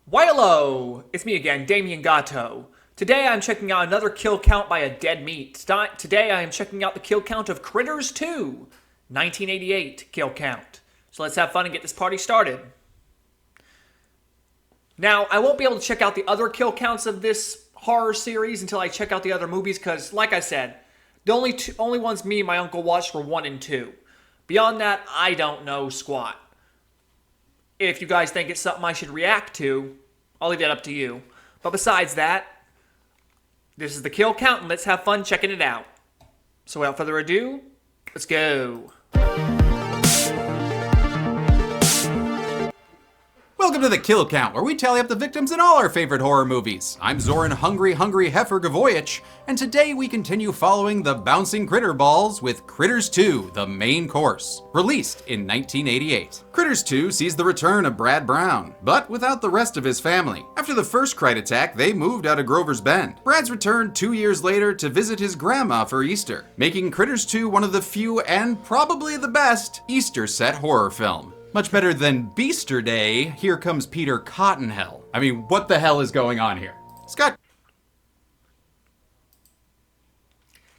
Why hello, it's me again, Damien Gatto. Today I'm checking out another kill count by a dead meat. Today I am checking out the kill count of Critters 2, 1988 kill count. So let's have fun and get this party started. Now, I won't be able to check out the other kill counts of this horror series until I check out the other movies because, like I said, the only ones me and my uncle watched were 1 and 2. Beyond that, I don't know squat. If you guys think it's something I should react to, I'll leave that up to you. But besides that, this is the kill count and let's have fun checking it out. So without further ado, let's go. Welcome to the Kill Count, where we tally up the victims in all our favorite horror movies. I'm Zoran Hungry Heifer Gavoyich, and today we continue following the bouncing critter balls with Critters 2, the main course, released in 1988. Critters 2 sees the return of Brad Brown, but without the rest of his family. After the first Krite attack, they moved out of Grover's Bend. Brad's returned 2 years later to visit his grandma for Easter, making Critters 2 one of the few and probably the best Easter set horror film. Much better than Beaster Day, Here Comes Peter Cottonhell. I mean, what the hell is going on here? Scott.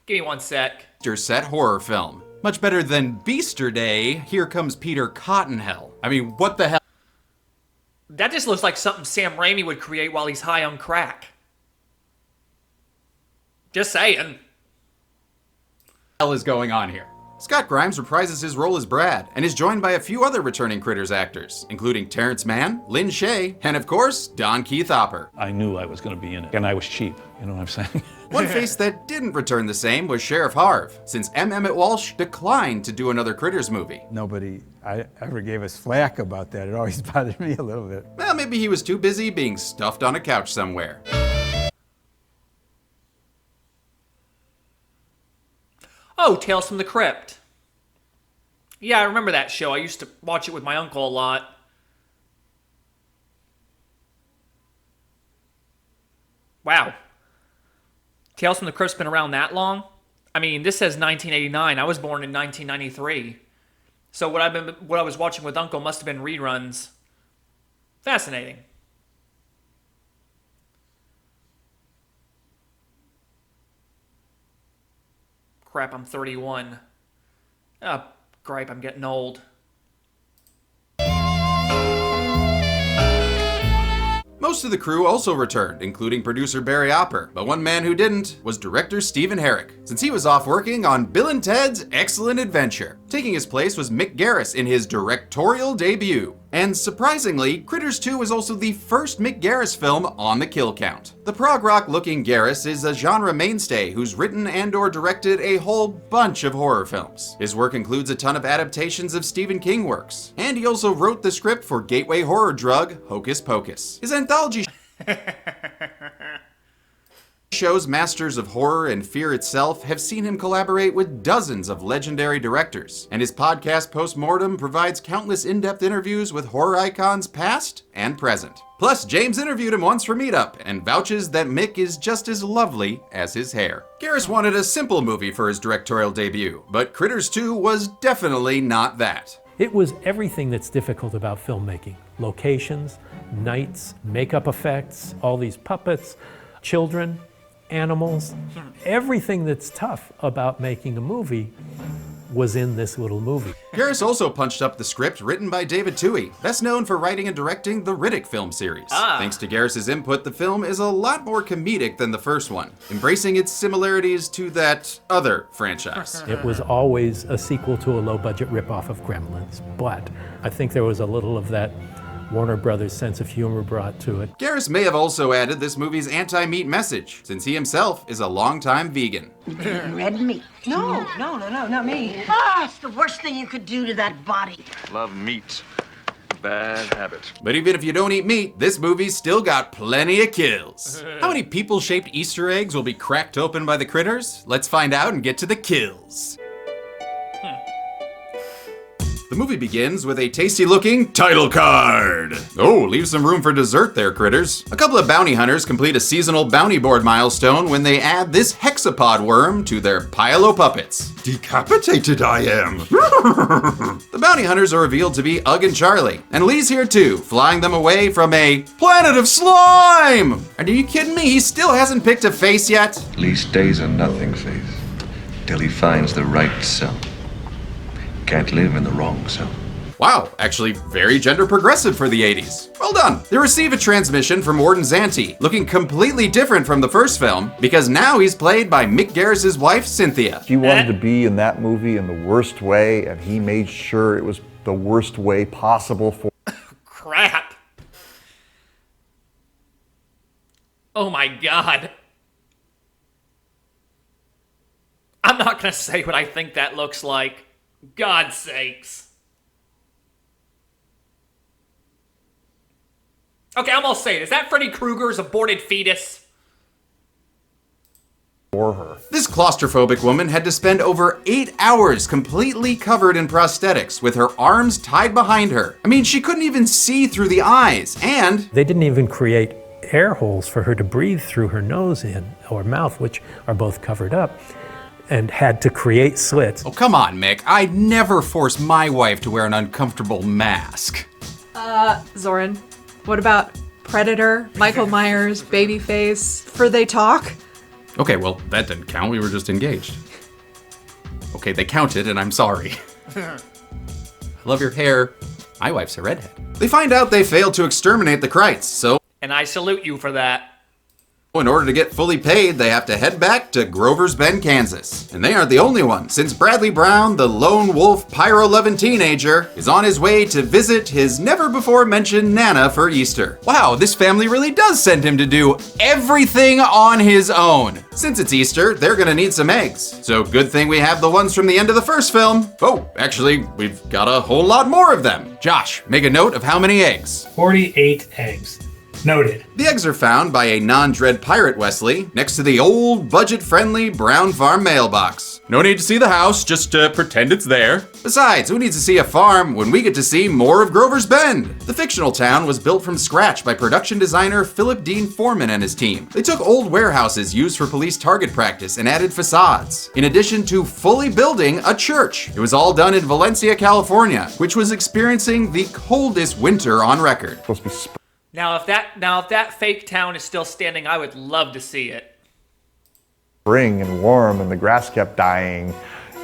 Give me 1 sec. Easter set horror film. Much better than Beaster Day, Here Comes Peter Cottonhell. I mean, what the hell? That just looks like something Sam Raimi would create while he's high on crack. Just saying. Hell is going on here? Scott Grimes reprises his role as Brad and is joined by a few other returning Critters actors, including Terrence Mann, Lynn Shay, and of course, Don Keith Hopper. I knew I was going to be in it, and I was cheap, you know what I'm saying? One face that didn't return the same was Sheriff Harv, since M. Emmett Walsh declined to do another Critters movie. Nobody ever gave us flack about that. It always bothered me a little bit. Well, maybe he was too busy being stuffed on a couch somewhere. Oh, Tales from the Crypt. Yeah, I remember that show. I used to watch it with my uncle a lot. Wow. Tales from the Crypt's been around that long? I mean, this says 1989. I was born in 1993. So what I was watching with uncle must have been reruns. Fascinating. Crap, I'm 31. Oh, gripe, I'm getting old. Most of the crew also returned, including producer Barry Opper, but one man who didn't was director Stephen Herrick, since he was off working on Bill and Ted's Excellent Adventure. Taking his place was Mick Garris in his directorial debut. And surprisingly, Critters 2 was also the first Mick Garris film on the kill count. The prog rock looking Garris is a genre mainstay who's written and or directed a whole bunch of horror films. His work includes a ton of adaptations of Stephen King works, and he also wrote the script for gateway horror drug Hocus Pocus. His anthology shows Masters of Horror and Fear Itself have seen him collaborate with dozens of legendary directors, and his podcast Postmortem provides countless in-depth interviews with horror icons past and present. Plus, James interviewed him once for Meetup and vouches that Mick is just as lovely as his hair. Garris wanted a simple movie for his directorial debut, but Critters 2 was definitely not that. It was everything that's difficult about filmmaking. Locations, nights, makeup effects, all these puppets, children, animals, everything that's tough about making a movie was in this little movie. Garris also punched up the script written by David Twohy, best known for writing and directing the Riddick film series. Thanks to Garris's input, the film is a lot more comedic than the first one, embracing its similarities to that other franchise. It was always a sequel to a low-budget ripoff of Gremlins, but I think there was a little of that Warner Brothers' sense of humor brought to it. Garris may have also added this movie's anti-meat message, since he himself is a longtime vegan. Red meat. No, not me. Ah, it's the worst thing you could do to that body. Love meat. Bad habit. But even if you don't eat meat, this movie's still got plenty of kills. How many people-shaped Easter eggs will be cracked open by the critters? Let's find out and get to the kills. The movie begins with a tasty-looking title card. Oh, leave some room for dessert there, critters. A couple of bounty hunters complete a seasonal bounty board milestone when they add this hexapod worm to their pile of puppets. Decapitated I am. The bounty hunters are revealed to be Ugg and Charlie, and Lee's here too, flying them away from a planet of slime! Are you kidding me? He still hasn't picked a face yet? Lee stays a nothing face till he finds the right cell. Can't live in the wrong cell. Wow, actually very gender progressive for the 80s. Well done. They receive a transmission from Warden Zanti, looking completely different from the first film, because now he's played by Mick Garris's wife, Cynthia. She wanted to be in that movie in the worst way, and he made sure it was the worst way possible for Crap. Oh my god. I'm not gonna say what I think that looks like. God's sakes. Okay, I'm gonna say it. Is that Freddy Krueger's aborted fetus? her. This claustrophobic woman had to spend over 8 hours completely covered in prosthetics with her arms tied behind her. I mean, she couldn't even see through the eyes, and They didn't even create air holes for her to breathe through her nose or mouth, which are both covered up, and had to create slits. oh, come on, Mick. I'd never force my wife to wear an uncomfortable mask. Zoran, what about Predator, Michael Myers, Babyface, For They Talk? Okay, well, that didn't count. We were just engaged. Okay, they counted, and I'm sorry. I love your hair. My wife's a redhead. They find out they failed to exterminate the Krites, so And I salute you for that. in order to get fully paid, they have to head back to Grover's Bend, Kansas. And they aren't the only one, since Bradley Brown, the lone wolf pyro-loving teenager, is on his way to visit his never-before-mentioned Nana for Easter. Wow, this family really does send him to do everything on his own. Since it's Easter, they're gonna need some eggs. So good thing we have the ones from the end of the first film. Oh, actually, we've got a whole lot more of them. Josh, make a note of how many eggs. 48 eggs. Noted. The eggs are found by a non-dread pirate Wesley next to the old, budget-friendly Brown Farm mailbox. No need to see the house, just pretend it's there. Besides, who needs to see a farm when we get to see more of Grover's Bend? The fictional town was built from scratch by production designer Philip Dean Foreman and his team. They took old warehouses used for police target practice and added facades, in addition to fully building a church. It was all done in Valencia, California, which was experiencing the coldest winter on record. Supposed to be Now if that fake town is still standing, I would love to see it. spring and warm, and the grass kept dying.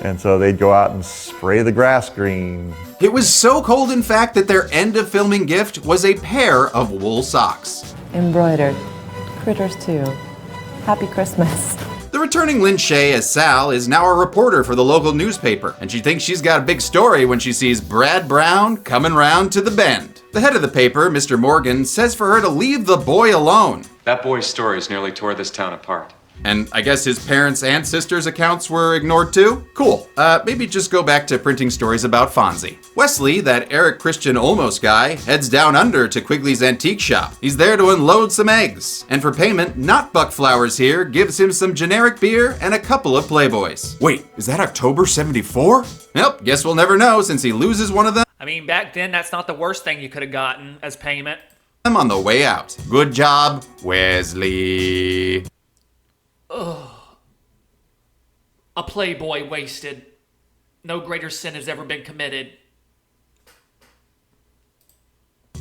And so they'd go out and spray the grass green. It was so cold, in fact, that their end of filming gift was a pair of wool socks. Embroidered. Critters 2. Happy Christmas. The returning Lynn Shay as Sal is now a reporter for the local newspaper, and she thinks she's got a big story when she sees Brad Brown coming round to the Bend. The head of the paper, Mr. Morgan, says for her to leave the boy alone. That boy's stories nearly tore this town apart. And I guess his parents' and sisters' accounts were ignored too? Cool. Maybe just go back to printing stories about Fonzie. Wesley, that Eric Christian Olmos guy, heads down under to Quigley's antique shop. He's there to unload some eggs. And for payment, Not Buck Flowers here gives him some generic beer and a couple of Playboys. Wait, is that October 74? Nope, guess we'll never know since he loses one of them I mean, back then, that's not the worst thing you could have gotten as payment. on the way out. Good job, Wesley. Ugh. A Playboy wasted. No greater sin has ever been committed.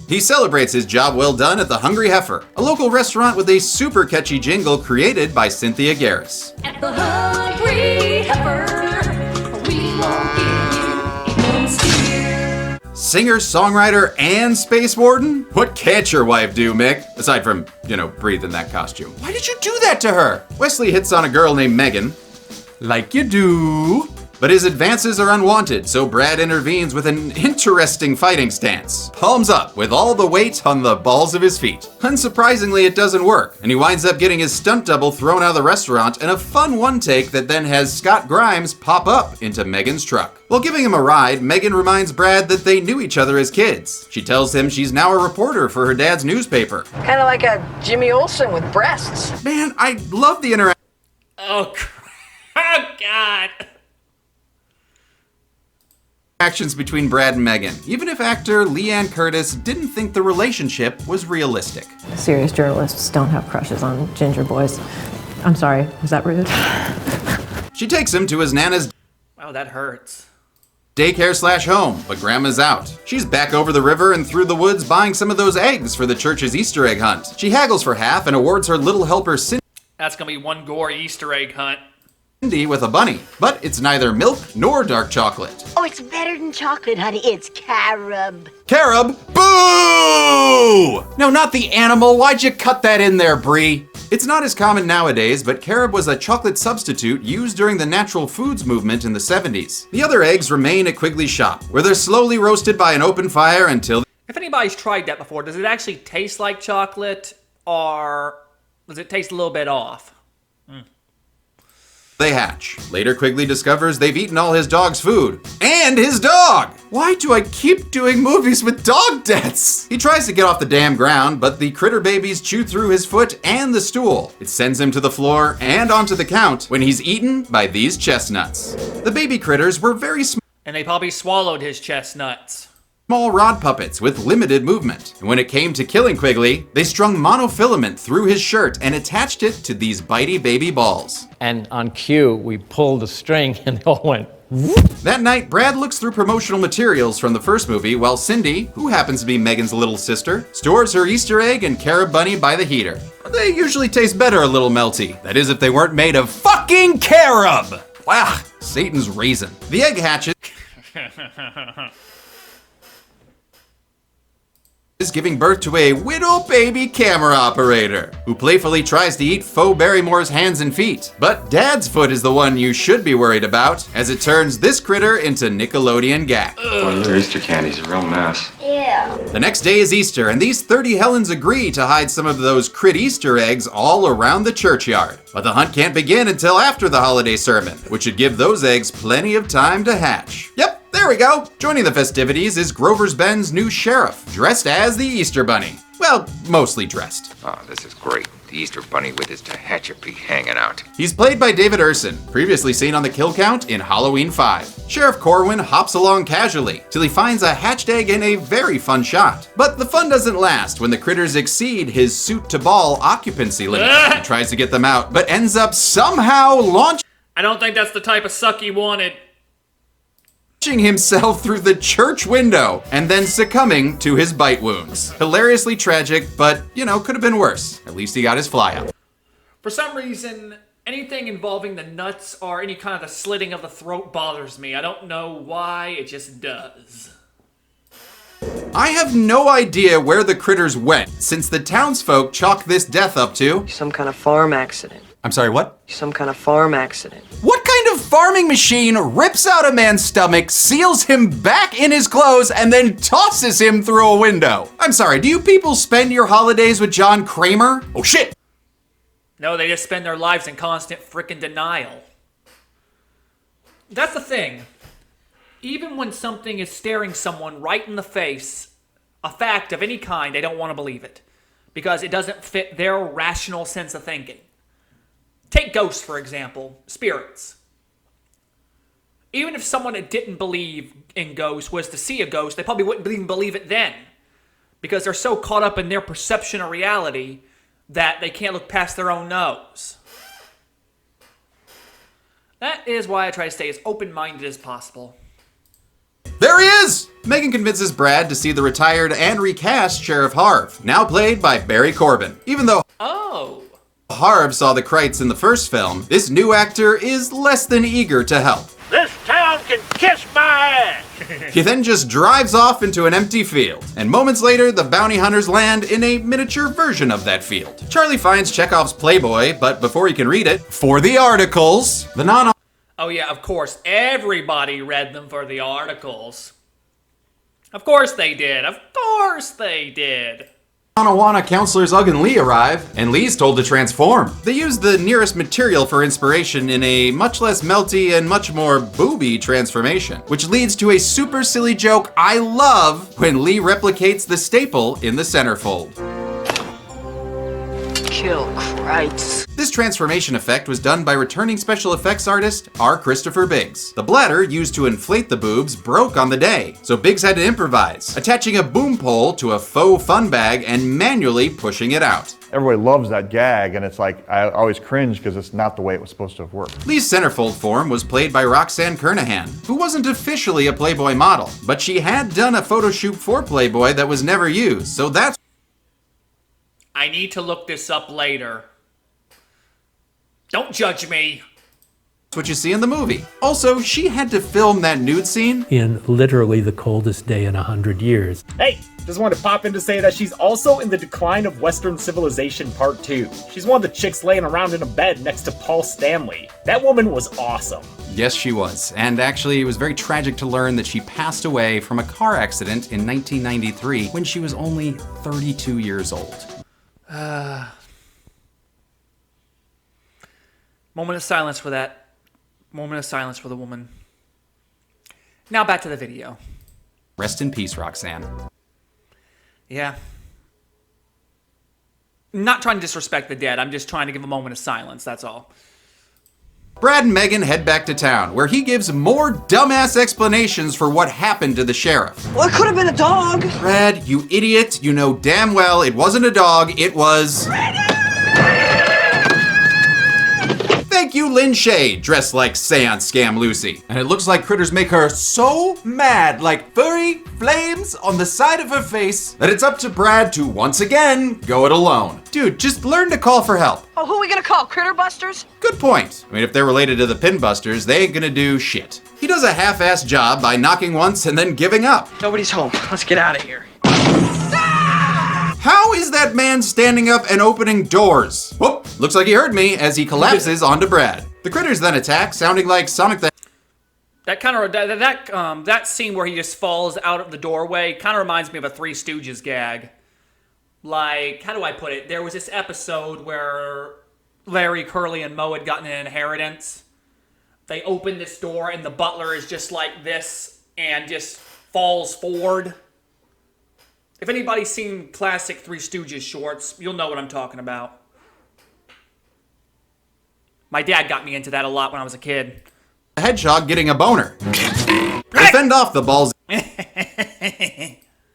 He celebrates his job well done at the Hungry Heifer, a local restaurant with a super catchy jingle created by Cynthia Garris. At the Hungry Heifer, we won't give you a steer. Singer, songwriter, and space warden? What can't your wife do, Mick? Aside from, breathe in that costume. Why did you do that to her? Wesley hits on a girl named Megan. Like you do. But his advances are unwanted, so Brad intervenes with an interesting fighting stance. Palms up, with all the weight on the balls of his feet. Unsurprisingly, it doesn't work, and he winds up getting his stunt double thrown out of the restaurant in a fun one-take that then has Scott Grimes pop up into Megan's truck. While giving him a ride, Megan reminds Brad that they knew each other as kids. She tells him she's now a reporter for her dad's newspaper. Kind of like a Jimmy Olsen with breasts. Man, I love the interaction. Oh, oh God. actions between Brad and Megan, even if actor Leanne Curtis didn't think the relationship was realistic. Serious journalists don't have crushes on ginger boys. I'm sorry, was that rude? She takes him to his Nana's Wow, that hurts. daycare/home, but Grandma's out. She's back over the river and through the woods buying some of those eggs for the church's Easter egg hunt. She haggles for half and awards her little helper That's gonna be one gory Easter egg hunt. Cindy with a bunny, but it's neither milk nor dark chocolate. Oh, it's better than chocolate, honey. It's carob. Carob? Boo! No, not the animal. Why'd you cut that in there, Brie? It's not as common nowadays, but carob was a chocolate substitute used during the natural foods movement in the 70s. The other eggs remain at Quigley's shop, where they're slowly roasted by an open fire until... If anybody's tried that before, does it actually taste like chocolate, or does it taste a little bit off? they hatch. Later, Quigley discovers they've eaten all his dog's food. And his dog! Why do I keep doing movies with dog deaths? He tries to get off the damn ground, but the critter babies chew through his foot and the stool. It sends him to the floor and onto the count when he's eaten by these chestnuts. The baby critters were very small. And they probably swallowed his chestnuts. Small rod puppets with limited movement. And when it came to killing Quigley, they strung monofilament through his shirt and attached it to these bitey baby balls. And on cue, we pulled the string and it all went whoop. That night, Brad looks through promotional materials from the first movie while Cindy, who happens to be Megan's little sister, stores her Easter egg and carob bunny by the heater. They usually taste better a little melty. That is if they weren't made of fucking carob! Wow, Satan's raisin. The egg hatches is giving birth to a widow baby camera operator who playfully tries to eat Faux Barrymore's hands and feet. But Dad's foot is the one you should be worried about, as it turns this critter into Nickelodeon gack. Well, your Easter candy's a real mess. Yeah. The next day is Easter, and these 30 Helens agree to hide some of those crit Easter eggs all around the churchyard. But the hunt can't begin until after the holiday sermon, which should give those eggs plenty of time to hatch. Yep. There we go! Joining the festivities is Grover's Bend's new sheriff, dressed as the Easter Bunny. Well, mostly dressed. Oh, this is great. The Easter Bunny with his Tehachapi hanging out. He's played by David Urson, previously seen on the kill count in Halloween 5. Sheriff Corwin hops along casually till he finds a hatched egg in a very fun shot. But the fun doesn't last when the critters exceed his suit-to-ball occupancy limit. He tries to get them out, but ends up somehow launching... I don't think that's the type of suck he wanted. Himself through the church window and then succumbing to his bite wounds. Hilariously tragic, but, you know, could have been worse. At least he got his fly up. For some reason, anything involving the nuts or any kind of the slitting of the throat bothers me. I don't know why, it just does. I have no idea where the critters went, since the townsfolk chalk this death up to... Some kind of farm accident. I'm sorry, what? Some kind of farm accident. What kind of farming machine rips out a man's stomach, seals him back in his clothes, and then tosses him through a window? I'm sorry, do you people spend your holidays with John Kramer? Oh shit! No, they just spend their lives in constant frickin' denial. That's the thing. Even when something is staring someone right in the face, a fact of any kind, they don't want to believe it. Because it doesn't fit their rational sense of thinking. Take ghosts, for example, spirits. Even if someone that didn't believe in ghosts was to see a ghost, they probably wouldn't even believe it then. Because they're so caught up in their perception of reality that they can't look past their own nose. That is why I try to stay as open-minded as possible. There he is! Megan convinces Brad to see the retired and recast Sheriff Harv, now played by Barry Corbin. Even though Harv saw the Krites in the first film, this new actor is less than eager to help. This town can kiss my ass! He then just drives off into an empty field, and moments later, the bounty hunters land in a miniature version of that field. Charlie finds Chekhov's Playboy, but before he can read it, for the articles, the non- Oh yeah, of course, everybody read them for the articles. Of course they did, of course they did. Anawana counselors Ugg and Lee arrive, and Lee's told to transform. They use the nearest material for inspiration in a much less melty and much more booby transformation, which leads to a super silly joke I love when Lee replicates the staple in the centerfold. kill Kreitz. This transformation effect was done by returning special effects artist R. Christopher Biggs. The bladder used to inflate the boobs broke on the day, so Biggs had to improvise, attaching a boom pole to a faux fun bag and manually pushing it out. Everybody loves that gag, and it's like, I always cringe because it's not the way it was supposed to have worked. Lee's centerfold form was played by Roxanne Kernahan, who wasn't officially a Playboy model, but she had done a photo shoot for Playboy that was never used, so that's I need to look this up later. Don't judge me. what you see in the movie. Also, she had to film that nude scene in literally the coldest day in 100 years. Hey, just wanted to pop in to say that she's also in The Decline of Western Civilization Part 2. She's one of the chicks laying around in a bed next to Paul Stanley. That woman was awesome. Yes, she was. And actually, it was very tragic to learn that she passed away from a car accident in 1993 when she was only 32 years old. Moment of silence for that. Moment of silence for the woman. Now back to the video. Rest in peace, Roxanne. Yeah. Not trying to disrespect the dead. I'm just trying to give a moment of silence, that's all. Brad and Megan head back to town, where he gives more dumbass explanations for what happened to the sheriff. Well, it could have been a dog. Brad, you idiot, you know damn well it wasn't a dog, it was... Thank you, Lynn Shay, dressed like Seance Scam Lucy. And it looks like critters make her so mad, like furry flames on the side of her face, that it's up to Brad to once again go it alone. Dude, just learn to call for help. Oh, who are we gonna call? Critter Busters? Good point. I mean, if they're related to the Pinbusters, they ain't gonna do shit. He does a half-assed job by knocking once and then giving up. Nobody's home. Let's get out of here. How is that man standing up and opening doors? Whoop, looks like he heard me as he collapses onto Brad. The critters then attack, sounding like Sonic the... That scene where he just falls out of the doorway kind of reminds me of a Three Stooges gag. Like, how do I put it? There was this episode where Larry, Curly, and Moe had gotten an inheritance. They open this door and the butler is just like this and just falls forward. If anybody's seen classic Three Stooges shorts, you'll know what I'm talking about. My dad got me into that a lot when I was a kid. The hedgehog getting a boner. They fend off the balls.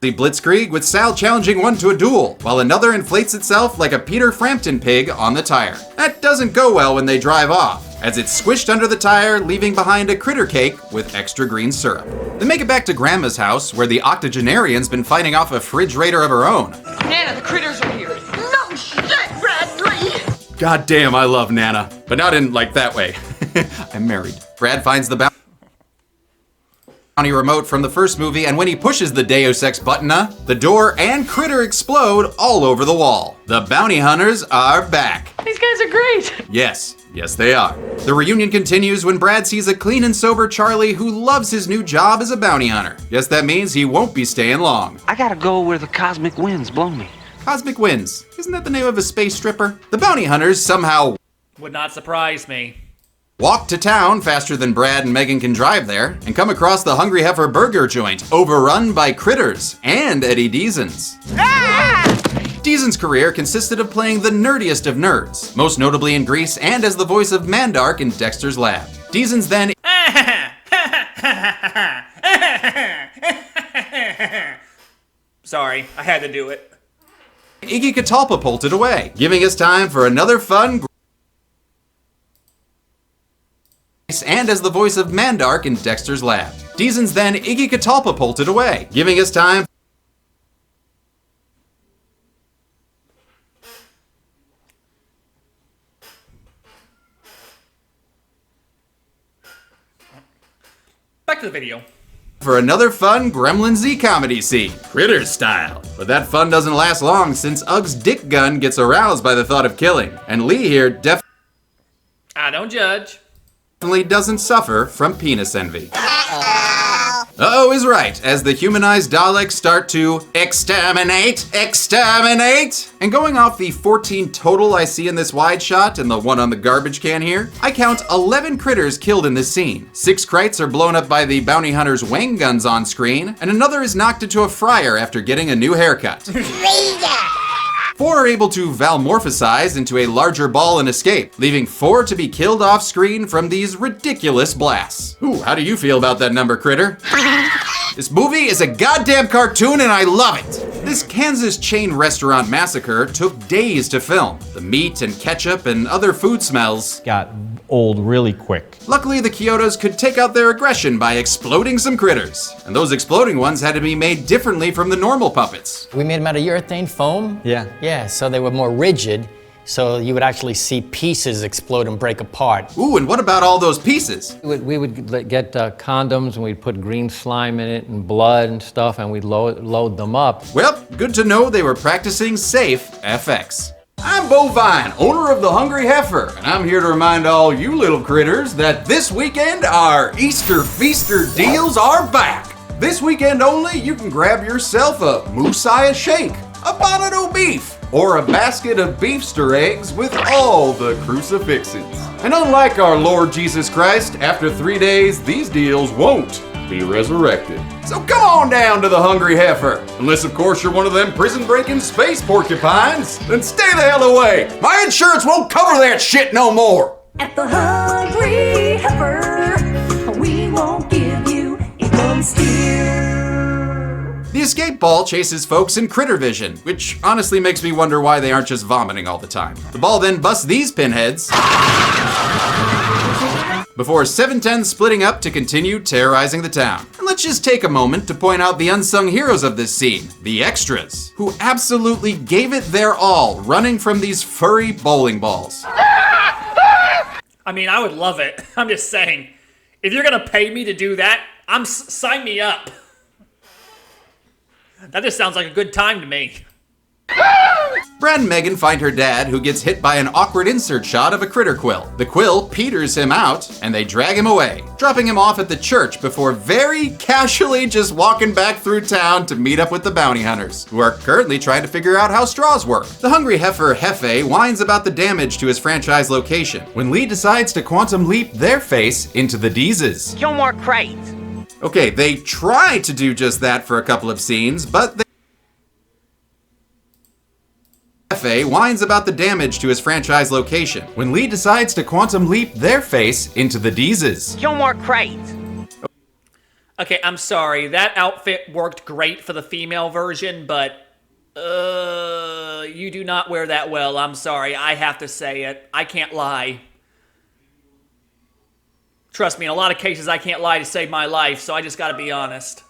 The blitzkrieg with Sal challenging one to a duel, while another inflates itself like a Peter Frampton pig on the tire. That doesn't go well when they drive off, as it's squished under the tire, leaving behind a critter cake with extra green syrup. They make it back to Grandma's house, where the octogenarian's been fighting off a fridge raider of her own. Nana, the critters are here. No shit, Bradley! God damn, I love Nana. But not in, like, that way. I'm married. Brad finds the bounty remote from the first movie, and when he pushes the Deus Ex button, the door and critter explode all over the wall. The bounty hunters are back. These guys are great. Yes, they are. The reunion continues when Brad sees a clean and sober Charlie who loves his new job as a bounty hunter. Guess that means he won't be staying long. I gotta go where the cosmic winds blow me. Cosmic Winds. Isn't that the name of a space stripper? The bounty hunters somehow Would not surprise me. walk to town faster than Brad and Megan can drive there, and come across the Hungry Heifer Burger joint, overrun by critters and Eddie Deasons. Deason's career consisted of playing the nerdiest of nerds, most notably in Grease and as the voice of Mandark in Dexter's Lab. Deason's then... Sorry, I had to do it. Iggy Catalpa bolted away, giving us time for another fun... and as the voice of Mandark in Dexter's Lab. Deason's then Iggy Catalpa bolted away, giving us time... Back to the video. for another fun Gremlin Z comedy scene, Critters style. But that fun doesn't last long since Ugg's dick gun gets aroused by the thought of killing, and Lee here I don't judge. definitely doesn't suffer from penis envy. Uh-oh is right, as the humanized Daleks start to exterminate, and going off the 14 total I see in this wide shot and the one on the garbage can here, I count 11 critters killed in this scene. 6 Krites are blown up by the bounty hunter's wang guns on screen, and another is knocked into a fryer after getting a new haircut. 4 are able to valmorphosize into a larger ball and escape, leaving 4 to be killed off screen from these ridiculous blasts. Ooh, how do you feel about that number, Critter? This movie is a goddamn cartoon and I love it! This Kansas chain restaurant massacre took days to film. The meat and ketchup and other food smells got old really quick. Luckily, the Kyotos could take out their aggression by exploding some critters. And those exploding ones had to be made differently from the normal puppets. We made them out of urethane foam. Yeah. Yeah, so they were more rigid, so you would actually see pieces explode and break apart. Ooh, and what about all those pieces? We would get condoms and we'd put green slime in it and blood and stuff, and we'd load them up. Well, good to know they were practicing safe FX. I'm Bovine, owner of the Hungry Heifer, and I'm here to remind all you little critters that this weekend our Easter Feaster deals are back. This weekend only, you can grab yourself a Moose-Eye shake, a bonnet o' beef, or a basket of beefster eggs with all the crucifixes. And unlike our Lord Jesus Christ, after 3 days, these deals won't be resurrected. So come on down to the Hungry Heifer. Unless, of course, you're one of them prison-breaking space porcupines, then stay the hell away. My insurance won't cover that shit no more. At the Hungry Heifer, we won't give you a bum steer. The escape ball chases folks in critter vision, which honestly makes me wonder why they aren't just vomiting all the time. The ball then busts these pinheads before 710 splitting up to continue terrorizing the town. And let's just take a moment to point out the unsung heroes of this scene, the extras, who absolutely gave it their all running from these furry bowling balls. I mean, I would love it. I'm just saying, if you're gonna pay me to do that, sign me up. That just sounds like a good time to me. Brad and Megan find her dad, who gets hit by an awkward insert shot of a critter quill. The quill peters him out, and they drag him away, dropping him off at the church before very casually just walking back through town to meet up with the bounty hunters, who are currently trying to figure out how straws work. The Hungry Heifer, Hefe, whines about the damage to his franchise location, when Lee decides to quantum leap their face into the Deezes. Kill more crates. Okay, they try to do just that for a couple of scenes, but Hefe whines about the damage to his franchise location, when Lee decides to quantum leap their face into the Deezes. Kill more crates. Okay, I'm sorry. That outfit worked great for the female version, but you do not wear that well. I'm sorry. I have to say it. I can't lie. Trust me, in a lot of cases, I can't lie to save my life, so I just gotta be honest.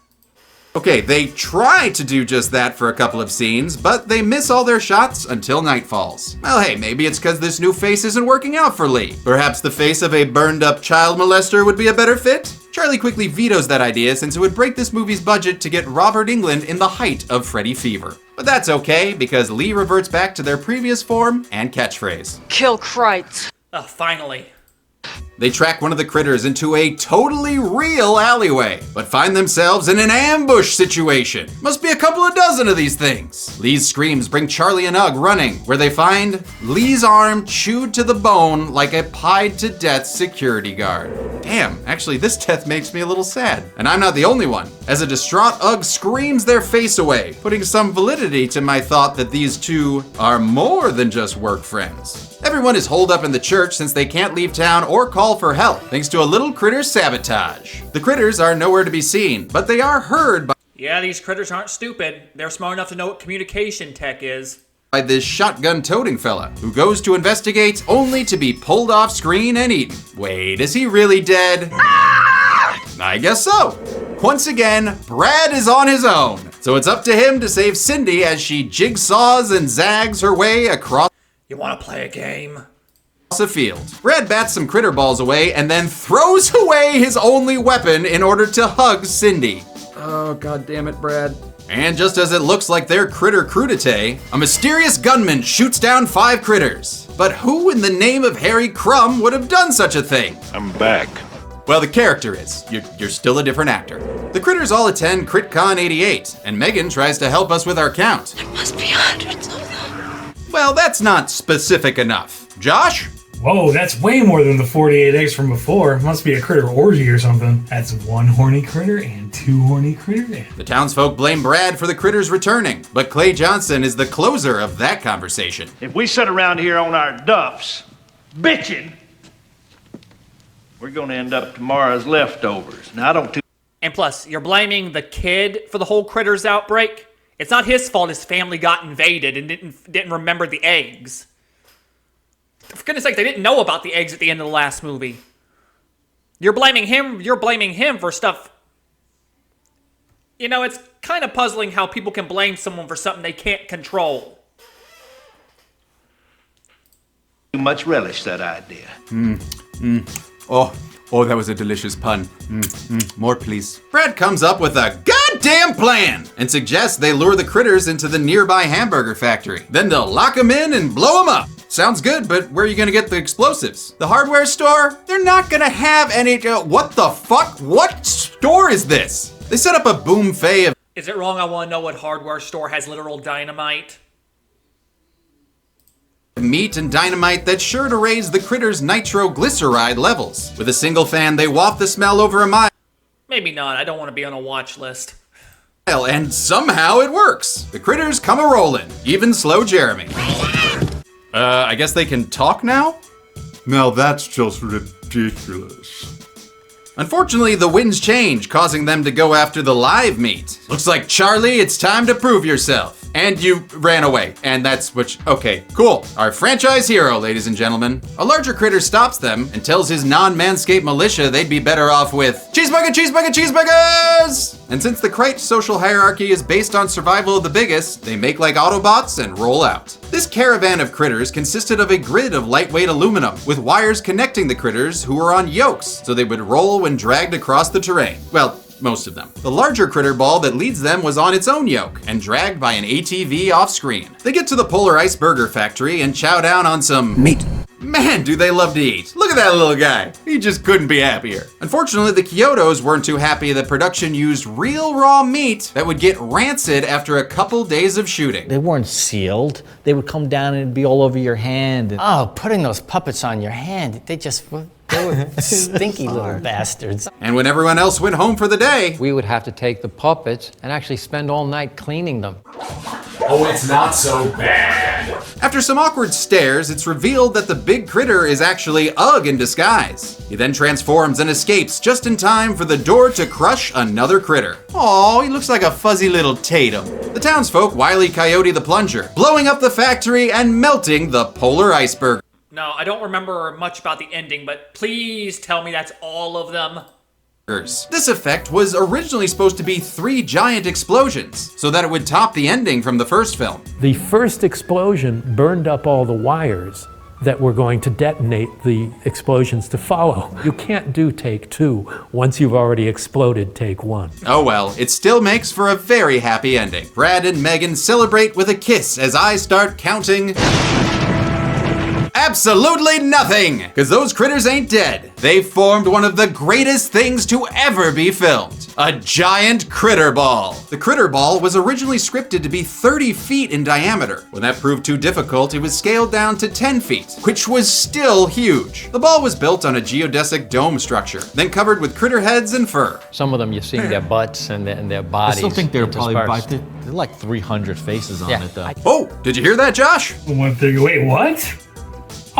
Okay, they try to do just that for a couple of scenes, but they miss all their shots until night falls. Well, hey, maybe it's because this new face isn't working out for Lee. Perhaps the face of a burned-up child molester would be a better fit? Charlie quickly vetoes that idea since it would break this movie's budget to get Robert Englund in the height of Freddy fever. But that's okay, because Lee reverts back to their previous form and catchphrase. Kill Kreitz. Oh, finally. They track one of the critters into a totally real alleyway, but find themselves in an ambush situation. Must be a couple of dozen of these things. Lee's screams bring Charlie and Ugg running, where they find Lee's arm chewed to the bone like a pied-to-death security guard. Damn, actually this death makes me a little sad. And I'm not the only one. As a distraught Ugg screams their face away, putting some validity to my thought that these two are more than just work friends. Everyone is holed up in the church since they can't leave town or call for help, thanks to a little critter sabotage. The critters are nowhere to be seen, but they are heard Yeah, these critters aren't stupid. They're smart enough to know what communication tech is. by this shotgun-toting fella, who goes to investigate only to be pulled off screen and eaten. Wait, is he really dead? I guess so. Once again, Brad is on his own, so it's up to him to save Cindy as she jigsaws and zags her way across. You want to play a game? A field. Brad bats some critter balls away and then throws away his only weapon in order to hug Cindy. Oh, god damn it, Brad. And just as it looks like their critter crudité, a mysterious gunman shoots down 5 critters. But who in the name of Harry Crumb would have done such a thing? I'm back. Well, the character is. You're still a different actor. The critters all attend CritCon 88, and Megan tries to help us with our count. There must be hundreds of them. Well, that's not specific enough. Josh? Whoa, that's way more than the 48 eggs from before. Must be a critter orgy or something. That's 1 horny critter and 2 horny critter. The townsfolk blame Brad for the critters returning, but Clay Johnson is the closer of that conversation. If we sit around here on our duffs, bitching, we're gonna end up tomorrow's leftovers. Now, I don't And plus, you're blaming the kid for the whole critters outbreak? It's not his fault his family got invaded and didn't remember the eggs. For goodness sake, they didn't know about the eggs at the end of the last movie. You're blaming him for stuff. You know, it's kind of puzzling how people can blame someone for something they can't control. too much relish that idea. Oh, that was a delicious pun. More, please. Brad comes up with a goddamn plan and suggests they lure the critters into the nearby hamburger factory. Then they'll lock them in and blow them up. Sounds good, but where are you gonna get the explosives? The hardware store? They're not gonna have any. What the fuck? What store is this? They set up a boom fay of. Is it wrong I want to know what hardware store has literal dynamite? Meat and dynamite that's sure to raise the critters' nitroglyceride levels. With a single fan, they waft the smell over a mile. Maybe not. I don't want to be on a watch list. And somehow it works. The critters come a-rollin', even slow Jeremy. I guess they can talk now? Now that's just ridiculous. Unfortunately, the winds change, causing them to go after the live meat. Looks like, Charlie, it's time to prove yourself. And you ran away, and that's okay, cool. Our franchise hero, ladies and gentlemen. A larger critter stops them and tells his non-Manscaped militia they'd be better off with cheeseburger, cheeseburger, cheeseburgers! And since the Krite social hierarchy is based on survival of the biggest, they make like Autobots and roll out. This caravan of critters consisted of a grid of lightweight aluminum, with wires connecting the critters who were on yokes, so they would roll when dragged across the terrain. Well, most of them. The larger critter ball that leads them was on its own yoke and dragged by an ATV off screen. They get to the Polar Ice Burger Factory and chow down on some meat. Man, do they love to eat. Look at that little guy. He just couldn't be happier. Unfortunately, the Kyotos weren't too happy that production used real raw meat that would get rancid after a couple days of shooting. They weren't sealed. They would come down and it'd be all over your hand. Oh, putting those puppets on your hand, they were stinky little bastards. And when everyone else went home for the day, we would have to take the puppets and actually spend all night cleaning them. Oh, it's not so bad. After some awkward stares, it's revealed that the big critter is actually Ugg in disguise. He then transforms and escapes just in time for the door to crush another critter. Aw, he looks like a fuzzy little Tatum. The townsfolk Wile E. Coyote the Plunger, blowing up the factory and melting the Polar Iceberg. No, I don't remember much about the ending, but please tell me that's all of them. This effect was originally supposed to be 3 giant explosions, so that it would top the ending from the first film. The first explosion burned up all the wires that were going to detonate the explosions to follow. You can't do take 2 once you've already exploded take 1. Oh well, it still makes for a very happy ending. Brad and Megan celebrate with a kiss as I start counting. Absolutely nothing! Because those critters ain't dead. They formed one of the greatest things to ever be filmed. A giant critter ball. The critter ball was originally scripted to be 30 feet in diameter. When that proved too difficult, it was scaled down to 10 feet, which was still huge. The ball was built on a geodesic dome structure, then covered with critter heads and fur. Some of them you see their butts and their bodies. I still think they're probably interspersed. they're like 300 faces on it though. Oh, did you hear that, Josh? Wait, what?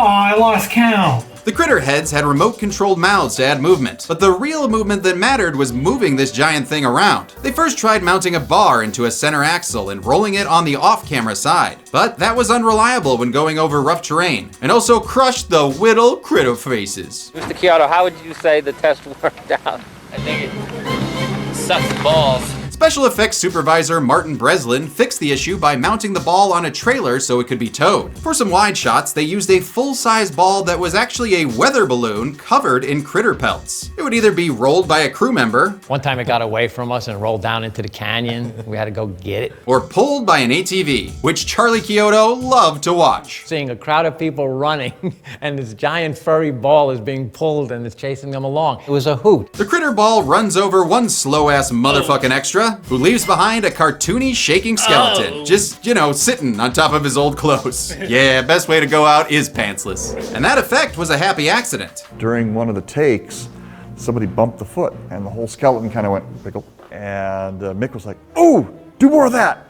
Oh, I lost count. The critter heads had remote-controlled mouths to add movement, but the real movement that mattered was moving this giant thing around. They first tried mounting a bar into a center axle and rolling it on the off-camera side, but that was unreliable when going over rough terrain, and also crushed the whittle critter faces. Mr. Kyoto, how would you say the test worked out? I think it sucks balls. Special effects supervisor Martin Breslin fixed the issue by mounting the ball on a trailer so it could be towed. For some wide shots, they used a full-size ball that was actually a weather balloon covered in critter pelts. It would either be rolled by a crew member, One time it got away from us and rolled down into the canyon. We had to go get it. or pulled by an ATV, which Charlie Kyoto loved to watch. Seeing a crowd of people running and this giant furry ball is being pulled and it's chasing them along. It was a hoot. The critter ball runs over one slow-ass motherfucking extra Cobra, who leaves behind a cartoony shaking skeleton, just, sitting on top of his old clothes. Yeah, best way to go out is pantsless. And that effect was a happy accident. During one of the takes, somebody bumped the foot and the whole skeleton kind of went wiggle. And Mick was like, "Oh, do more of that."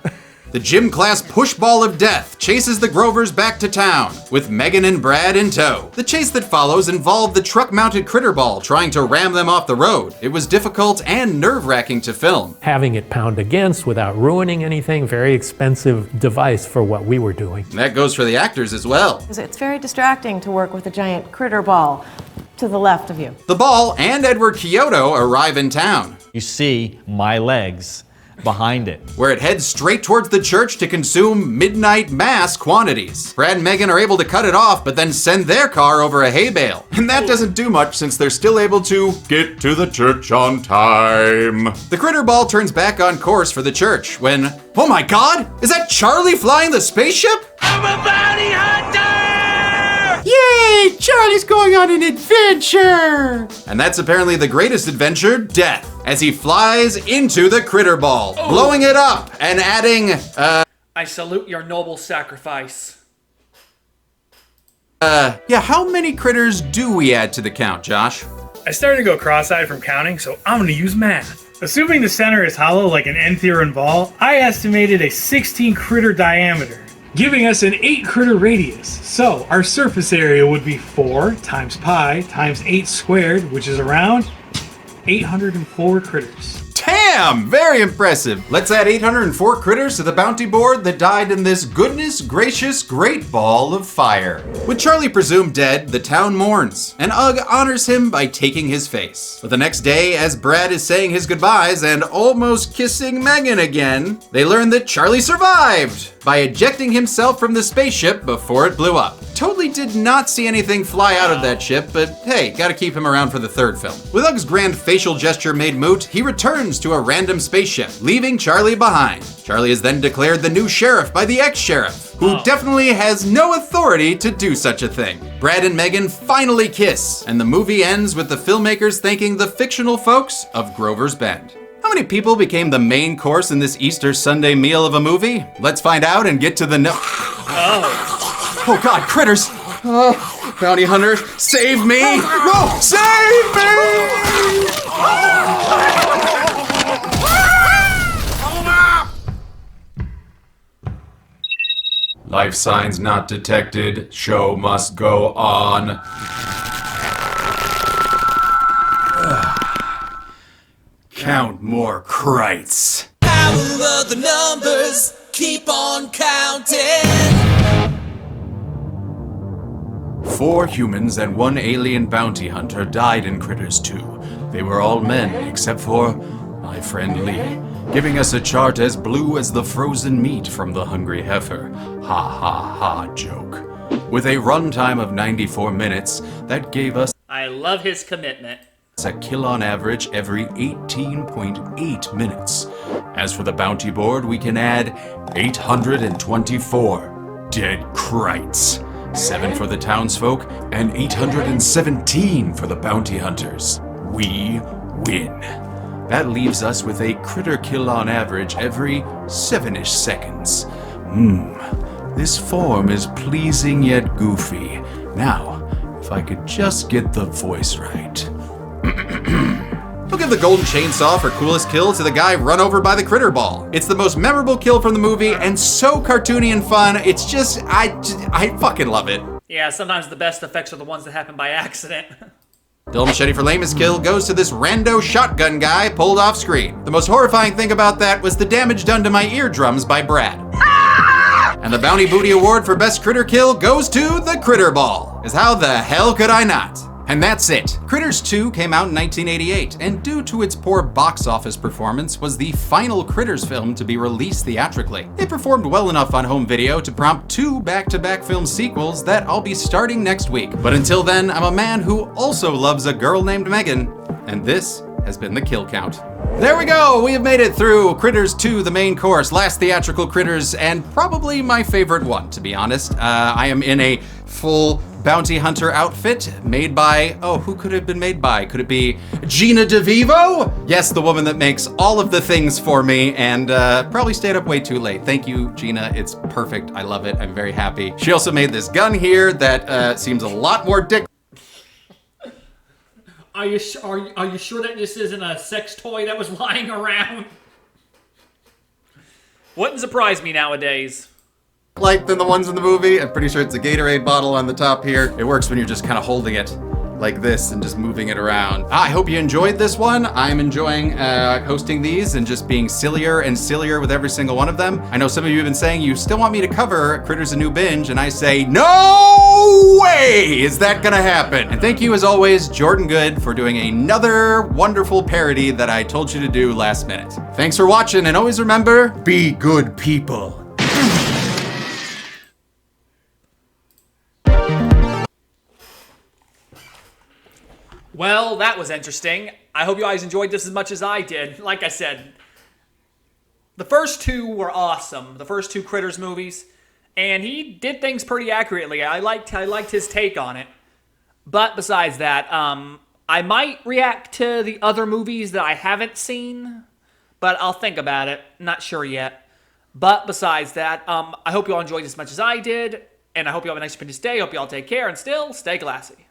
The gym class pushball of death chases the Grovers back to town, with Megan and Brad in tow. The chase that follows involved the truck-mounted critter ball trying to ram them off the road. It was difficult and nerve-wracking to film. Having it pound against without ruining anything, very expensive device for what we were doing. And that goes for the actors as well. It's very distracting to work with a giant critter ball to the left of you. The ball and Edward Kyoto arrive in town. You see my legs behind it. Where it heads straight towards the church to consume midnight mass quantities. Brad and Megan are able to cut it off, but then send their car over a hay bale. And that doesn't do much since they're still able to get to the church on time. The critter ball turns back on course for the church when, oh my God, is that Charlie flying the spaceship? I'm a bounty hunter! Yay! Charlie's going on an adventure! And that's apparently the greatest adventure, death, as he flies into the critter ball, blowing it up and adding, I salute your noble sacrifice. Yeah, how many critters do we add to the count, Josh? I started to go cross-eyed from counting, so I'm gonna use math. Assuming the center is hollow like an N-theorem ball, I estimated a 16 critter diameter, giving us an 8 critter radius. So our surface area would be 4 times pi times 8 squared, which is around 804 critters. Damn! Very impressive. Let's add 804 critters to the bounty board that died in this goodness gracious great ball of fire. With Charlie presumed dead, the town mourns, and Ugg honors him by taking his face. But the next day, as Brad is saying his goodbyes and almost kissing Megan again, they learn that Charlie survived by ejecting himself from the spaceship before it blew up. Totally did not see anything fly out of that ship, but hey, gotta keep him around for the third film. With Ugg's grand facial gesture made moot, he returns to a random spaceship, leaving Charlie behind. Charlie is then declared the new sheriff by the ex-sheriff, who definitely has no authority to do such a thing. Brad and Megan finally kiss, and the movie ends with the filmmakers thanking the fictional folks of Grover's Bend. How many people became the main course in this Easter Sunday meal of a movie? Let's find out and get to the Oh God, critters! Bounty hunter, save me! No, save me! Life signs not detected. Show must go on. Count more krites. Power of the numbers, keep on counting. 4 humans and 1 alien bounty hunter died in Critters 2. They were all men, except for my friend Lee, giving us a chart as blue as the frozen meat from the Hungry Heifer. Ha ha ha joke. With a runtime of 94 minutes, that gave us I love his commitment. a kill on average every 18.8 minutes. As for the bounty board, we can add 824 dead krites. 7 for the townsfolk, and 817 for the bounty hunters. We win. That leaves us with a critter kill on average every 7-ish seconds. This form is pleasing yet goofy. Now, if I could just get the voice right. We'll give the golden chainsaw for coolest kill to the guy run over by the critter ball. It's the most memorable kill from the movie and so cartoony and fun. It's just, I fucking love it. Yeah, sometimes the best effects are the ones that happen by accident. Bill Machete for lamest kill goes to this rando shotgun guy pulled off screen. The most horrifying thing about that was the damage done to my eardrums by Brad. And the Bounty Booty Award for best critter kill goes to the critter ball. 'Cause how the hell could I not? And that's it. Critters 2 came out in 1988, and due to its poor box office performance, was the final Critters film to be released theatrically. It performed well enough on home video to prompt 2 back-to-back film sequels that I'll be starting next week. But until then, I'm a man who also loves a girl named Megan, and this has been the Kill Count. There we go! We have made it through Critters 2, the main course, last theatrical Critters, and probably my favorite one, to be honest. I am in a full bounty hunter outfit made by, who could it have been made by? Could it be Gina DeVivo? Yes, the woman that makes all of the things for me and probably stayed up way too late. Thank you, Gina. It's perfect. I love it. I'm very happy. She also made this gun here that seems a lot more dick. Are you sure that this isn't a sex toy that was lying around? Wouldn't surprise me nowadays. Like than the ones in the movie. I'm pretty sure it's a Gatorade bottle on the top here. It works when you're just kind of holding it like this and just moving it around. I hope you enjoyed this one. I'm enjoying hosting these and just being sillier and sillier with every single one of them. I know some of you have been saying you still want me to cover Critters: A New Binge, and I say, no way is that gonna happen. And thank you as always, Jordan Good, for doing another wonderful parody that I told you to do last minute. Thanks for watching, and always remember, be good people. Well, that was interesting. I hope you guys enjoyed this as much as I did. Like I said, the first two were awesome. The first two Critters movies. And he did things pretty accurately. I liked his take on it. But besides that, I might react to the other movies that I haven't seen. But I'll think about it. Not sure yet. But besides that, I hope you all enjoyed as much as I did. And I hope you have a nice day. Hope you all take care and still stay classy.